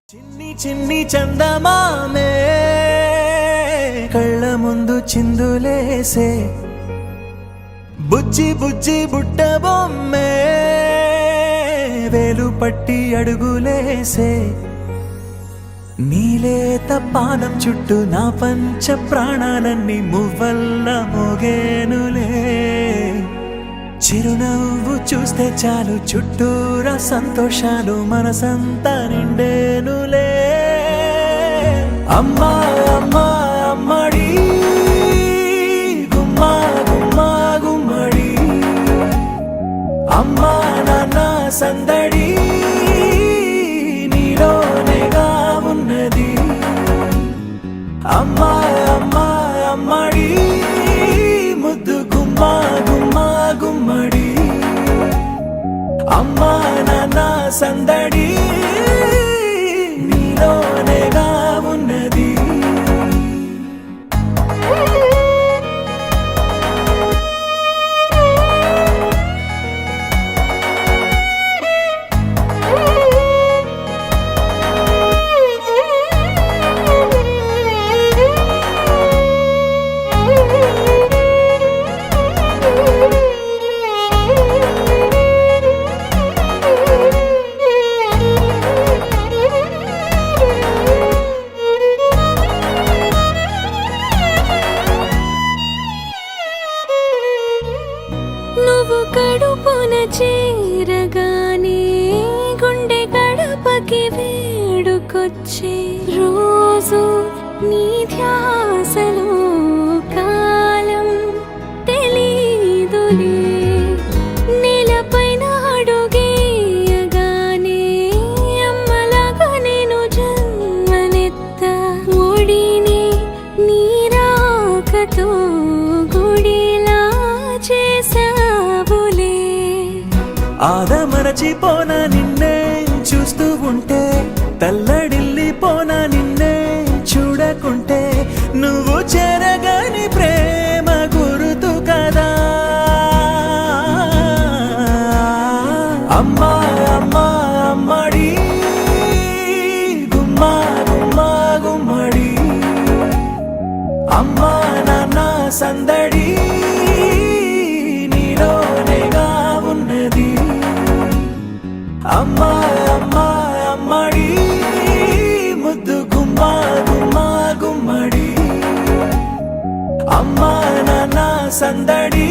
చిన్ని చిన్ని చందమామే కళ్ళ ముందు చిందులేసే బుజ్జి బుజ్జి బుట్ట బొమ్మే వేలు పట్టి అడుగులేసే నీలేత పానం చుట్టూ నా పంచ ప్రాణాలన్నీ మువ్వల్ల మోగేనులే చిరునవ్వు చూస్తే చాలు చుట్టూరా సంతోషాలు మనసంతా నిండేనులే అమ్మా అమ్మా అమ్మడి గుమ్మా గుమ్మా గుమ్మడి అమ్మా నాన్న సందడి నీలోనేగా ఉన్నది అమ్మా అమ్మా అమ్మడి ముద్దు గుమ్మా గుమ్మా గుమ్మడి అమ్మా నాన్న సందడి నీలోనేగా ఉన్నది నువ్వు కడుపున చేరగానే గుండె గడపకి వేడుకొచ్చే రోజు నీ ధ్యాసలో కాలం తెలీదులే నేలపైన అడుగేయగానే అమ్మలాగా నేను జన్మనెత్త ఒడిని నీ రాకతో గుడిలా చేసావులే ఆదమరచిపోన నిన్నే చూస్తూ ఉంటే తల్లడిల్లిపోన నిన్నే చూడకుంటే నువ్వు చెరగని ప్రేమ గురుతు కదా అమ్మా అమ్మా అమ్మడి గుమ్మా గుమ్మా గుమ్మడి అమ్మా నాన్న సందడి నీలోనేగా ఉన్నది అమ్మా అమ్మా అమ్మడి ముద్దు గుమ్మా గుమ్మా గుమ్మడి అమ్మా నాన్న సందడి